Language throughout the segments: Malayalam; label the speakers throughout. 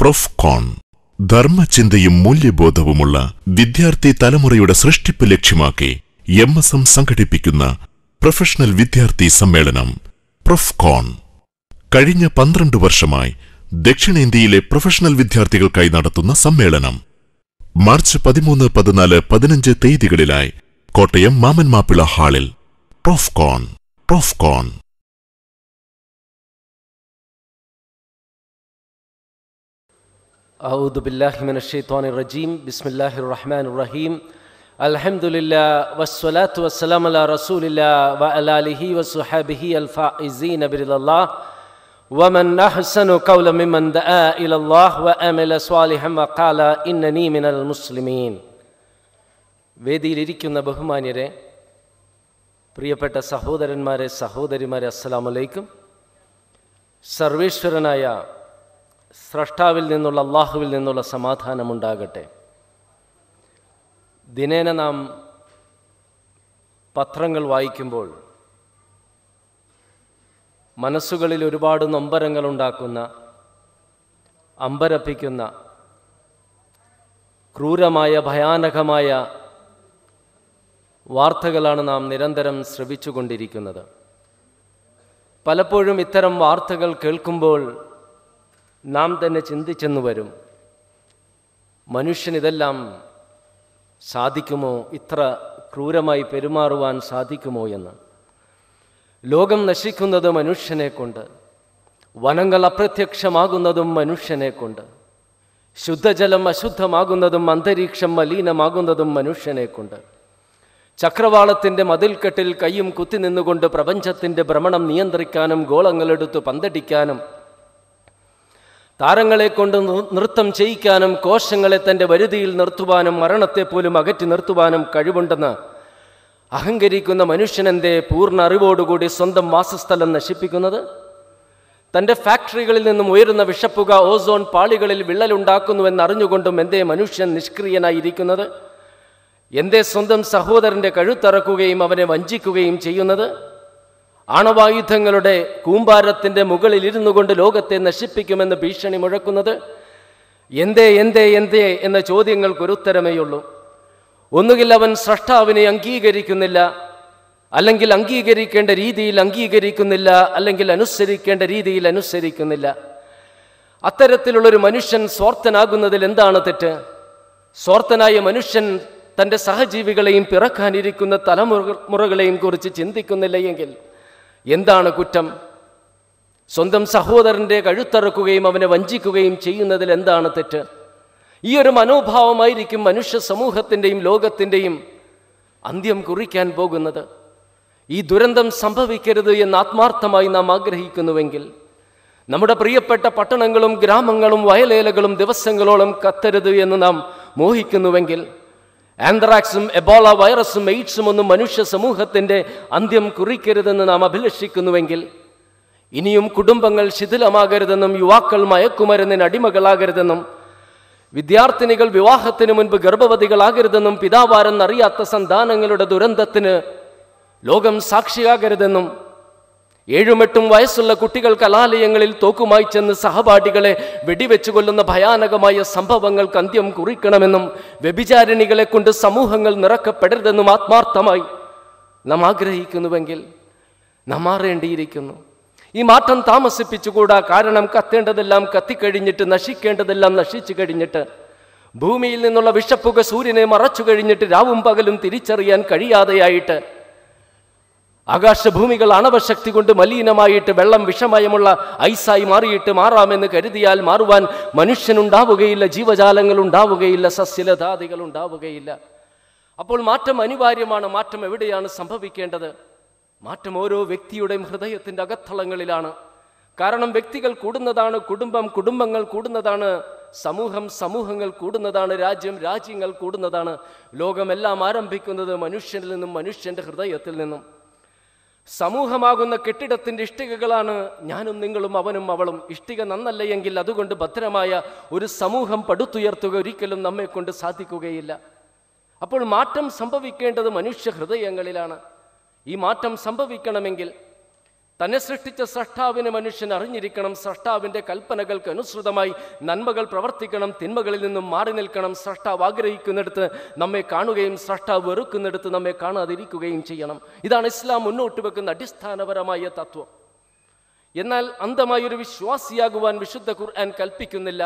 Speaker 1: പ്രൊഫ്കോൺ ധർമ്മചിന്തയും മൂല്യബോധവുമുള്ള വിദ്യാർത്ഥി തലമുറയുടെ സൃഷ്ടിപ്പ് ലക്ഷ്യമാക്കി MSM സംഘടിപ്പിക്കുന്ന പ്രൊഫഷണൽ വിദ്യാർത്ഥി സമ്മേളനം പ്രൊഫ്കോൺ കഴിഞ്ഞ 12 വർഷമായി ദക്ഷിണേന്ത്യയിലെ പ്രൊഫഷണൽ വിദ്യാർത്ഥികൾക്കായി നടത്തുന്ന സമ്മേളനം മാർച്ച് 13, 14, 15 തീയതികളിലായി കോട്ടയം മാമൻ മാപ്പിള ഹാളിൽ പ്രൊഫ്കോൺ
Speaker 2: أعوذ بالله من الشيطان الرجيم بسم الله الرحمن الرحيم الحمد لله والصلاة والسلام على رسول الله وعلى آله وصحبه الفائزين برضا الله ومن أحسن قولا ممن دعا إلى الله وعمل صالحا وقال إنني من المسلمين വേദിയിലിരിക്കുന്ന ബഹുമാന്യരെ, പ്രിയപ്പെട്ട സഹോദരന്മാരെ, സഹോദരിമാരെ, അസ്സലാമു അലൈക്കും. സർവേശ്വരനായ സ്രഷ്ടാവിൽ നിന്നുള്ള അള്ളാഹുവിൽ നിന്നുള്ള സമാധാനമുണ്ടാകട്ടെ. ദിനേന നാം പത്രങ്ങൾ വായിക്കുമ്പോൾ മനസ്സുകളിൽ ഒരുപാട് നൊമ്പരങ്ങളുണ്ടാക്കുന്ന, അമ്പരപ്പിക്കുന്ന, ക്രൂരമായ, ഭയാനകമായ വാർത്തകളാണ് നാം നിരന്തരം ശ്രവിച്ചുകൊണ്ടിരിക്കുന്നത്. പലപ്പോഴും ഇത്തരം വാർത്തകൾ കേൾക്കുമ്പോൾ നാം തന്നെ ചിന്തിച്ചെന്നു വരും, മനുഷ്യനിതെല്ലാം സാധിക്കുമോ? ഇത്ര ക്രൂരമായി പെരുമാറുവാൻ സാധിക്കുമോ എന്ന്. ലോകം നശിക്കുന്നത് മനുഷ്യനെ കൊണ്ട്, വനങ്ങൾ അപ്രത്യക്ഷമാകുന്നതും മനുഷ്യനെ കൊണ്ട്, ശുദ്ധജലം അശുദ്ധമാകുന്നതും അന്തരീക്ഷം മലിനമാകുന്നതും മനുഷ്യനെ കൊണ്ട്, ചക്രവാളത്തിൻ്റെ മതിൽക്കെട്ടിൽ കയ്യും കുത്തി നിന്നുകൊണ്ട് പ്രപഞ്ചത്തിൻ്റെ ഭ്രമണം നിയന്ത്രിക്കാനും ഗോളങ്ങളെടുത്ത് പന്തടിക്കാനും താരങ്ങളെ കൊണ്ട് നൃത്തം ചെയ്യിക്കാനും കോശങ്ങളെ തൻ്റെ വരുതിയിൽ നിർത്തുവാനും മരണത്തെപ്പോലും അകറ്റി നിർത്തുവാനും കഴിവുണ്ടെന്ന് അഹങ്കരിക്കുന്ന മനുഷ്യനെന്തേ പൂർണ്ണ അറിവോടുകൂടി സ്വന്തം വാസസ്ഥലം നശിപ്പിക്കുന്നത്? തൻ്റെ ഫാക്ടറികളിൽ നിന്നും ഉയരുന്ന വിഷപ്പുക ഓസോൺ പാളികളിൽ വിള്ളലുണ്ടാക്കുന്നുവെന്നറിഞ്ഞുകൊണ്ടും എന്തേ മനുഷ്യൻ നിഷ്ക്രിയനായിരിക്കുന്നത്? എന്തേ സ്വന്തം സഹോദരൻ്റെ കഴുത്തറക്കുകയും അവനെ വഞ്ചിക്കുകയും ചെയ്യുന്നത്? ആണവായുധങ്ങളുടെ കൂമ്പാരത്തിൻ്റെ മുകളിൽ ഇരുന്നു കൊണ്ട് ലോകത്തെ നശിപ്പിക്കുമെന്ന് ഭീഷണി മുഴക്കുന്നത്? എന്തേ എന്തേ എന്തേ എന്ന ചോദ്യങ്ങൾക്കൊരുത്തരമേയുള്ളൂ. ഒന്നുകിൽ അവൻ സ്രഷ്ടാവിനെ അംഗീകരിക്കുന്നില്ല, അല്ലെങ്കിൽ അംഗീകരിക്കേണ്ട രീതിയിൽ അംഗീകരിക്കുന്നില്ല, അല്ലെങ്കിൽ അനുസരിക്കേണ്ട രീതിയിൽ അനുസരിക്കുന്നില്ല. അത്തരത്തിലുള്ളൊരു മനുഷ്യൻ സ്വാർത്ഥനാകുന്നതിൽ എന്താണ് തെറ്റ്? സ്വാർത്ഥനായ മനുഷ്യൻ തൻ്റെ സഹജീവികളെയും പിറക്കാനിരിക്കുന്ന തലമുറകളെയും കുറിച്ച് ചിന്തിക്കുന്നില്ല എങ്കിൽ എന്താണ് കുറ്റം? സ്വന്തം സഹോദരൻ്റെ കഴുത്തറക്കുകയും അവനെ വഞ്ചിക്കുകയും ചെയ്യുന്നതിൽ എന്താണ് തെറ്റ്? ഈ ഒരു മനോഭാവമായിരിക്കും മനുഷ്യ സമൂഹത്തിൻ്റെയും ലോകത്തിൻ്റെയും അന്ത്യം കുറിക്കാൻ പോകുന്നത്. ഈ ദുരന്തം സംഭവിക്കരുത് എന്ന് ആത്മാർത്ഥമായി നാം ആഗ്രഹിക്കുന്നുവെങ്കിൽ, നമ്മുടെ പ്രിയപ്പെട്ട പട്ടണങ്ങളും ഗ്രാമങ്ങളും വയലേലകളും ദിവസങ്ങളോളം കത്തരുത് എന്ന് നാം മോഹിക്കുന്നുവെങ്കിൽ, ആന്ത്രാക്സും എബോള വൈറസും എയ്ഡ്സും ഒന്നും മനുഷ്യ സമൂഹത്തിൻ്റെ അന്ത്യം കുറിക്കരുതെന്ന് നാം അഭിലഷിക്കുന്നുവെങ്കിൽ, ഇനിയും കുടുംബങ്ങൾ ശിഥിലമാകരുതെന്നും യുവാക്കൾ മയക്കുമരുന്നിന് അടിമകളാകരുതെന്നും വിദ്യാർത്ഥിനികൾ വിവാഹത്തിന് മുൻപ് ഗർഭവതികളാകരുതെന്നും പിതാവാരെന്നറിയാത്ത സന്താനങ്ങളുടെ ദുരന്തത്തിന് ലോകം സാക്ഷിയാകരുതെന്നും 7-8 വയസ്സുള്ള കുട്ടികൾ കലാലയങ്ങളിൽ തോക്കുമായി ചെന്ന് സഹപാഠികളെ വെടിവെച്ചു കൊല്ലുന്ന ഭയാനകമായ സംഭവങ്ങൾക്ക് അന്ത്യം കുറിക്കണമെന്നും വ്യഭിചാരിണികളെ കൊണ്ട് സമൂഹങ്ങൾ നിറക്കപ്പെടരുതെന്നും ആത്മാർത്ഥമായി നാം ആഗ്രഹിക്കുന്നുവെങ്കിൽ നാം മാറേണ്ടിയിരിക്കുന്നു. ഈ മാറ്റം താമസിപ്പിച്ചുകൂടാ. കാരണം കത്തേണ്ടതെല്ലാം കത്തിക്കഴിഞ്ഞിട്ട്, നശിക്കേണ്ടതെല്ലാം നശിച്ചു കഴിഞ്ഞിട്ട്, ഭൂമിയിൽ നിന്നുള്ള വിഷപ്പുക സൂര്യനെ മറച്ചു കഴിഞ്ഞിട്ട്, രാവും പകലും തിരിച്ചറിയാൻ കഴിയാതെയായിട്ട്, ആകാശഭൂമികൾ ആണവശക്തി കൊണ്ട് മലിനമായിട്ട്, വെള്ളം വിഷമയമുള്ള ഐസായി മാറിയിട്ട് മാറാമെന്ന് കരുതിയാൽ മാറുവാൻ മനുഷ്യനുണ്ടാവുകയില്ല, ജീവജാലങ്ങൾ ഉണ്ടാവുകയില്ല, സസ്യലതാദികൾ ഉണ്ടാവുകയില്ല. അപ്പോൾ മാറ്റം അനിവാര്യമാണ്. മാറ്റം എവിടെയാണ് സംഭവിക്കേണ്ടത്? മാറ്റം ഓരോ വ്യക്തിയുടെയും ഹൃദയത്തിൻ്റെ അകത്തളങ്ങളിലാണ്. കാരണം വ്യക്തികൾ കൂടുന്നതാണ് കുടുംബം, കുടുംബങ്ങൾ കൂടുന്നതാണ് സമൂഹം, സമൂഹങ്ങൾ കൂടുന്നതാണ് രാജ്യം, രാജ്യങ്ങൾ കൂടുന്നതാണ് ലോകമെല്ലാം. ആരംഭിക്കുന്നത് മനുഷ്യനിൽ നിന്നും, മനുഷ്യൻ്റെ ഹൃദയത്തിൽ നിന്നും. സമൂഹമാകുന്ന കെട്ടിടത്തിൻ്റെ ഇഷ്ടികകളാണ് ഞാനും നിങ്ങളും അവനും അവളും. ഇഷ്ടിക നന്നല്ല എങ്കിൽ അതുകൊണ്ട് ഭദ്രമായ ഒരു സമൂഹം പടുത്തുയർത്തുക ഒരിക്കലും നമ്മെ കൊണ്ട് സാധിക്കുകയില്ല. അപ്പോൾ മാറ്റം സംഭവിക്കേണ്ടത് മനുഷ്യ ഹൃദയങ്ങളിലാണ്. ഈ മാറ്റം സംഭവിക്കണമെങ്കിൽ തന്നെ സൃഷ്ടിച്ച സ്രഷ്ടാവിനെ മനുഷ്യൻ അറിഞ്ഞിരിക്കണം. സ്രഷ്ടാവിൻ്റെ കൽപ്പനകൾക്ക് അനുസൃതമായി നന്മകൾ പ്രവർത്തിക്കണം, തിന്മകളിൽ നിന്നും മാറി നിൽക്കണം. സ്രഷ്ടാവ് ആഗ്രഹിക്കുന്നിടത്ത് നമ്മെ കാണുകയും സ്രഷ്ടാവ് വെറുക്കുന്നിടത്ത് നമ്മെ കാണാതിരിക്കുകയും ചെയ്യണം. ഇതാണ് ഇസ്ലാം മുന്നോട്ട് വെക്കുന്ന അടിസ്ഥാനപരമായ തത്വം. എന്നാൽ അന്ധമായൊരു വിശ്വാസിയാകുവാൻ വിശുദ്ധ ഖുർആൻ കൽപ്പിക്കുന്നില്ല.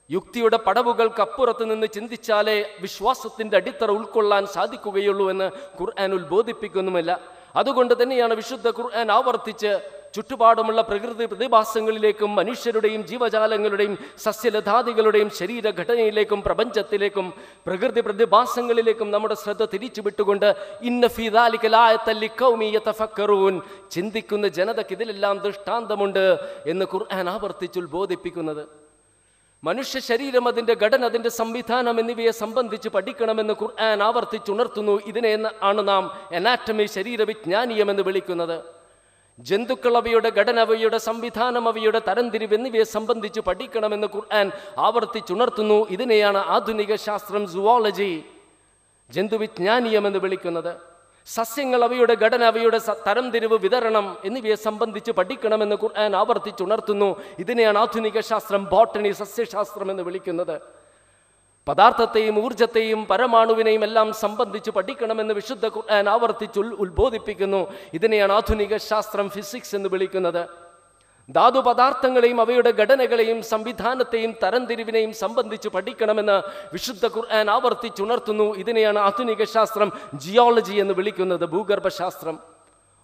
Speaker 2: യുക്തിയുടെ പടവുകൾക്കപ്പുറത്ത് നിന്ന് ചിന്തിച്ചാലേ വിശ്വാസത്തിൻ്റെ അടിത്തറ ഉൾക്കൊള്ളാൻ സാധിക്കുകയുള്ളൂ എന്ന് ഖുർആൻ ഉത്ബോധിപ്പിക്കുന്നുമില്ല. അതുകൊണ്ട് തന്നെയാണ് വിശുദ്ധ ഖുർആൻ ആവർത്തിച്ച് ചുറ്റുപാടുമുള്ള പ്രകൃതി പ്രതിഭാസങ്ങളിലേക്കും മനുഷ്യരുടെയും ജീവജാലങ്ങളുടെയും സസ്യലതാദികളുടെയും ശരീരഘടനയിലേക്കും പ്രപഞ്ചത്തിലേക്കും പ്രകൃതി പ്രതിഭാസങ്ങളിലേക്കും നമ്മുടെ ശ്രദ്ധ തിരിച്ചുവിട്ടുകൊണ്ട് ഇന്ന ഫീ ദാലിക ലആയത്തൻ ലിഖൗമി യതഫക്കറൂൻ, ചിന്തിക്കുന്ന ജനതയ്ക്ക് ഇതിലെല്ലാം ദൃഷ്ടാന്തമുണ്ട് എന്ന് ഖുർആൻ ആവർത്തിച്ച് ഉത്ബോധിപ്പിക്കുന്നത്. മനുഷ്യ ശരീരം, അതിൻ്റെ ഘടന, അതിൻ്റെ സംവിധാനം എന്നിവയെ സംബന്ധിച്ച് പഠിക്കണമെന്ന് ഖുർആൻ ആവർത്തിച്ചുണർത്തുന്നു. ഇതിനെ ആണ് നാം അനാറ്റമി, ശരീരവിജ്ഞാനീയം എന്ന് വിളിക്കുന്നത്. ജന്തുക്കൾ, അവയുടെ ഘടന, അവയുടെ സംവിധാനം, അവയുടെ തരംതിരിവ് എന്നിവയെ സംബന്ധിച്ച് പഠിക്കണമെന്ന് ഖുർആൻ ആവർത്തിച്ചുണർത്തുന്നു. ഇതിനെയാണ് ആധുനിക ശാസ്ത്രം, സുവോളജി, ജന്തുവിജ്ഞാനീയം എന്ന് വിളിക്കുന്നത്. സസ്യങ്ങൾ, അവയുടെ ഘടന, അവയുടെ തരംതിരിവ്, വിതരണം എന്നിവയെ സംബന്ധിച്ച് പഠിക്കണമെന്ന് ഖുർആൻ ആവർത്തിച്ചുണർത്തുന്നു. ഇതിനെയാണ് ആധുനിക ശാസ്ത്രം, ബോട്ടണി, സസ്യശാസ്ത്രം എന്ന് വിളിക്കുന്നത്. പദാർത്ഥത്തെയും ഊർജത്തെയും പരമാണുവിനെയും എല്ലാം സംബന്ധിച്ച് പഠിക്കണമെന്ന് വിശുദ്ധ ഖുർആൻ ആവർത്തിച്ച് ഉത്ബോധിപ്പിക്കുന്നു. ഇതിനെയാണ് ആധുനിക ശാസ്ത്രം, ഫിസിക്സ് എന്ന് വിളിക്കുന്നത്. ധാതു പദാർത്ഥങ്ങളെയും അവയുടെ ഘടനകളെയും സംവിധാനത്തെയും തരംതിരിവിനെയും സംബന്ധിച്ച് പഠിക്കണമെന്ന് വിശുദ്ധ ഖുർആൻ ആവർത്തിച്ചുണർത്തുന്നു. ഇതിനെയാണ് ആധുനിക ശാസ്ത്രം, ജിയോളജി എന്ന് വിളിക്കുന്നത്, ഭൂഗർഭശാസ്ത്രം.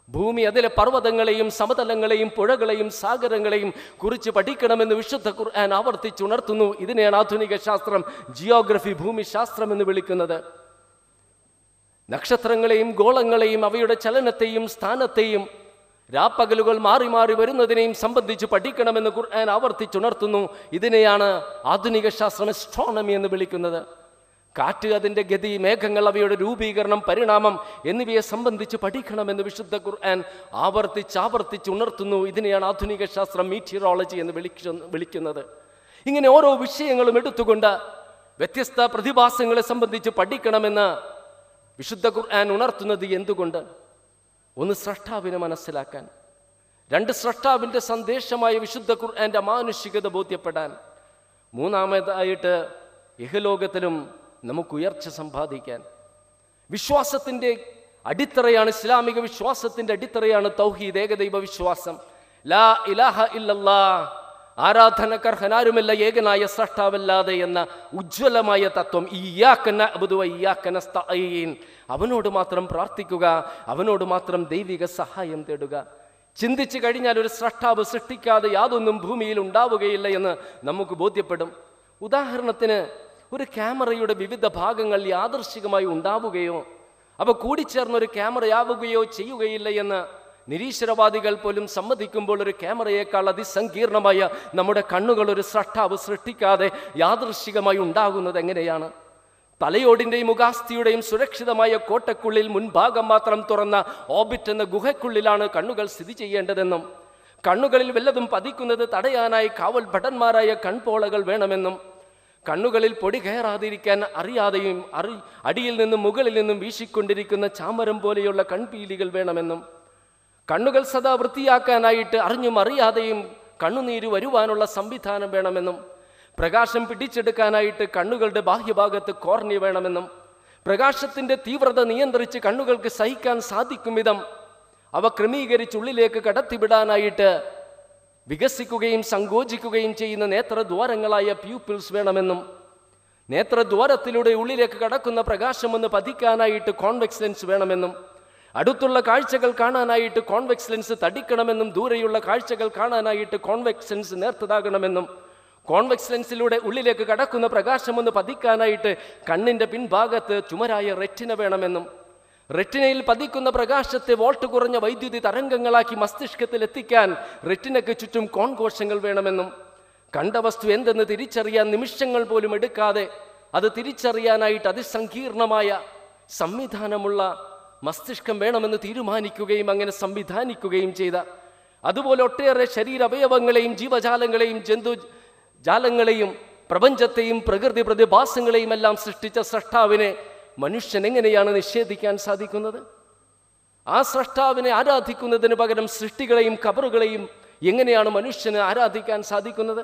Speaker 2: ഭൂമി, അതിലെ പർവ്വതങ്ങളെയും സമതലങ്ങളെയും പുഴകളെയും സാഗരങ്ങളെയും കുറിച്ച് പഠിക്കണമെന്ന് വിശുദ്ധ ഖുർആൻ ആവർത്തിച്ചുണർത്തുന്നു. ഇതിനെയാണ് ആധുനിക ശാസ്ത്രം, ജിയോഗ്രഫി, ഭൂമിശാസ്ത്രം എന്ന് വിളിക്കുന്നത്. നക്ഷത്രങ്ങളെയും ഗോളങ്ങളെയും അവയുടെ ചലനത്തെയും സ്ഥാനത്തെയും രാപ്പകലുകൾ മാറി മാറി വരുന്നതിനെയും സംബന്ധിച്ച് പഠിക്കണമെന്ന് ഖുർആൻ ആവർത്തിച്ചുണർത്തുന്നു. ഇതിനെയാണ് ആധുനിക ശാസ്ത്രം, അസ്ട്രോണമി എന്ന് വിളിക്കുന്നത്. കാറ്റ്, അതിൻ്റെ ഗതി, മേഘങ്ങൾ, അവയുടെ രൂപീകരണം, പരിണാമം എന്നിവയെ സംബന്ധിച്ച് പഠിക്കണമെന്ന് വിശുദ്ധ ഖുർആൻ ആവർത്തിച്ച് ഉണർത്തുന്നു. ഇതിനെയാണ് ആധുനിക ശാസ്ത്രം, മീറ്റിയോറോളജി എന്ന് വിളിക്കുന്നത്. ഇങ്ങനെ ഓരോ വിഷയങ്ങളും എടുത്തുകൊണ്ട് വ്യത്യസ്ത പ്രതിഭാസങ്ങളെ സംബന്ധിച്ച് പഠിക്കണമെന്ന് വിശുദ്ധ ഖുർആൻ ഉണർത്തുന്നത് എന്തുകൊണ്ട്? ഒന്ന്, സ്രഷ്ടാവിനെ മനസ്സിലാക്കാൻ. രണ്ട്, സ്രഷ്ടാവിൻ്റെ സന്ദേശമായ വിശുദ്ധ ഖുർആന്റെ അമാനുഷികത ബോധ്യപ്പെടാൻ. മൂന്നാമതായിട്ട്, ഇഹലോകത്തിലും നമുക്ക് ഉയർച്ച സമ്പാദിക്കാൻ. വിശ്വാസത്തിൻ്റെ അടിത്തറയാണ്, ഇസ്ലാമിക വിശ്വാസത്തിൻ്റെ അടിത്തറയാണ് തൗഹീദ്, ഏകദൈവ വിശ്വാസം. ലാ ഇലാഹ ഇല്ലല്ലാഹ്, ആരാധനക്കർഹനാരുമില്ല ഏകനായ സ്രഷ്ടാവല്ലാതെ എന്ന ഉജ്ജ്വലമായ തത്വം. ഇയ്യാക നഅ്ബുദു വ ഇയ്യാക നസ്തഈൻ, അവനോട് മാത്രം പ്രാർത്ഥിക്കുക, അവനോട് മാത്രം ദൈവിക സഹായം തേടുക. ചിന്തിച്ചു കഴിഞ്ഞാൽ ഒരു സ്രഷ്ടാവ് സൃഷ്ടിക്കാതെ യാതൊന്നും ഭൂമിയിൽ ഉണ്ടാവുകയില്ല എന്ന് നമുക്ക് ബോധ്യപ്പെടും. ഉദാഹരണത്തിന്, ഒരു ക്യാമറയുടെ വിവിധ ഭാഗങ്ങൾ യാദൃശ്ചികമായി ഉണ്ടാവുകയോ അവ കൂടിച്ചേർന്നൊരു ക്യാമറയാവുകയോ ചെയ്യുകയില്ല എന്ന് നിരീശ്വരവാദികൾ പോലും സമ്മതിക്കുമ്പോൾ, ഒരു ക്യാമറയേക്കാൾ അതിസങ്കീർണമായ നമ്മുടെ കണ്ണുകൾ ഒരു സ്രഷ്ടാവ് സൃഷ്ടിക്കാതെ യാദൃശ്ചികമായി ഉണ്ടാകുന്നത് എങ്ങനെയാണ്? തലയോടിൻ്റെയും മുഖാസ്ഥിയുടെയും സുരക്ഷിതമായ കോട്ടക്കുള്ളിൽ മുൻഭാഗം മാത്രം തുറന്ന ഓർബിറ്റ് എന്ന ഗുഹയ്ക്കുള്ളിലാണ് കണ്ണുകൾ സ്ഥിതി ചെയ്യേണ്ടതെന്നും, കണ്ണുകളിൽ വല്ലതും പതിക്കുന്നത് തടയാനായി കാവൽ ഭടന്മാരായ കൺപോളകൾ വേണമെന്നും, കണ്ണുകളിൽ പൊടി കയറാതിരിക്കാൻ അറിയാതെയും അടിയിൽ നിന്നും മുകളിൽ നിന്നും വീശിക്കൊണ്ടിരിക്കുന്ന ചാമരം പോലെയുള്ള കൺപീലികൾ വേണമെന്നും, കണ്ണുകൾ സദാ വൃത്തിയാക്കാനായിട്ട് അറിഞ്ഞും അറിയാതെയും കണ്ണുനീര് വരുവാനുള്ള സംവിധാനം വേണമെന്നും, പ്രകാശം പിടിച്ചെടുക്കാനായിട്ട് കണ്ണുകളുടെ ബാഹ്യഭാഗത്ത് കോർണിയ വേണമെന്നും, പ്രകാശത്തിൻ്റെ തീവ്രത നിയന്ത്രിച്ച് കണ്ണുകൾക്ക് സഹിക്കാൻ സാധിക്കും വിധം അവ ക്രമീകരിച്ചുള്ളിലേക്ക് കടത്തിവിടാനായിട്ട് വികസിക്കുകയും സങ്കോചിക്കുകയും ചെയ്യുന്ന നേത്രദ്വാരങ്ങളായ പ്യൂപ്പിൾസ് വേണമെന്നും, നേത്രദ്വാരത്തിലൂടെ ഉള്ളിലേക്ക് കടക്കുന്ന പ്രകാശം ഒന്ന് പതിക്കാനായിട്ട് കോൺവെക്സ് ലെൻസ് വേണമെന്നും, അടുത്തുള്ള കാഴ്ചകൾ കാണാനായിട്ട് കോൺവെക്സ് ലെൻസ് തടിക്കണമെന്നും, ദൂരെയുള്ള കാഴ്ചകൾ കാണാനായിട്ട് കോൺവെക്സ് ലെൻസ് നേർത്തതാകണമെന്നും, കോൺവെക്സ് ലെൻസിലൂടെ ഉള്ളിലേക്ക് കടക്കുന്ന പ്രകാശം ഒന്ന് പതിക്കാനായിട്ട് കണ്ണിൻ്റെ പിൻഭാഗത്ത് ചുമരായ റെറ്റിന വേണമെന്നും, റെറ്റിനയിൽ പതിക്കുന്ന പ്രകാശത്തെ വോൾട്ട് കുറഞ്ഞ വൈദ്യുതി തരംഗങ്ങളാക്കി മസ്തിഷ്കത്തിൽ എത്തിക്കാൻ റെറ്റിനയ്ക്ക് ചുറ്റും കോൺകോശങ്ങൾ വേണമെന്നും, കണ്ട വസ്തു എന്തെന്ന് തിരിച്ചറിയാൻ നിമിഷങ്ങൾ പോലും എടുക്കാതെ അത് തിരിച്ചറിയാനായിട്ട് അതിസങ്കീർണമായ സംവിധാനമുള്ള മസ്തിഷ്കം വേണമെന്ന് തീരുമാനിക്കുകയും അങ്ങനെ സംവിധാനിക്കുകയും ചെയ്ത, അതുപോലെ ഒട്ടേറെ ശരീരവയവങ്ങളെയും ജീവജാലങ്ങളെയും ജന്തുജാലങ്ങളെയും പ്രപഞ്ചത്തെയും പ്രകൃതി പ്രതിഭാസങ്ങളെയും എല്ലാം സൃഷ്ടിച്ച സ്രഷ്ടാവിനെ മനുഷ്യൻ എങ്ങനെയാണ് നിഷേധിക്കാൻ സാധിക്കുന്നത്? ആ സ്രഷ്ടാവിനെ ആരാധിക്കുന്നതിന് പകരം സൃഷ്ടികളെയും കബറുകളെയും എങ്ങനെയാണ് മനുഷ്യന് ആരാധിക്കാൻ സാധിക്കുന്നത്?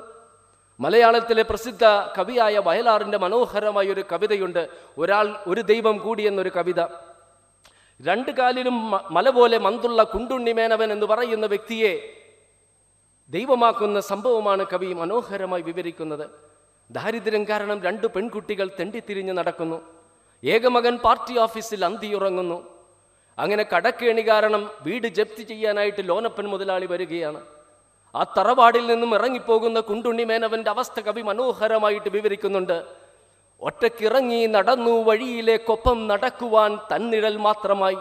Speaker 2: മലയാളത്തിലെ പ്രസിദ്ധ കവിയായ വയലാറിൻ്റെ മനോഹരമായ ഒരു കവിതയുണ്ട്, ഒരു ദൈവം കൂടി എന്നൊരു കവിത. രണ്ട് കാലിലും മല പോലെ മന്തുള്ള കുണ്ടുണ്ണിമേനവൻ എന്ന് പറയുന്ന വ്യക്തിയെ ദൈവമാക്കുന്ന സംഭവമാണ് കവി മനോഹരമായി വിവരിക്കുന്നത്. ദാരിദ്ര്യം കാരണം 2 പെൺകുട്ടികൾ തെണ്ടിത്തിരിഞ്ഞ് നടക്കുന്നു. ഏകമകൻ പാർട്ടി ഓഫീസിൽ അന്തിയുറങ്ങുന്നു. അങ്ങനെ കടക്കേണി കാരണം വീട് ജപ്തി ചെയ്യാനായിട്ട് ലോനപ്പൻ മുതലാളി വരികയാണ്. ആ തറവാടിൽ നിന്നും ഇറങ്ങിപ്പോകുന്ന കുണ്ടുണ്ണിമേനവൻ്റെ അവസ്ഥ കവി മനോഹരമായിട്ട് വിവരിക്കുന്നുണ്ട്. ഒറ്റക്കിറങ്ങി നടന്നു വഴിയിലേക്കൊപ്പം നടക്കുവാൻ തന്നിഴൽ മാത്രമായി.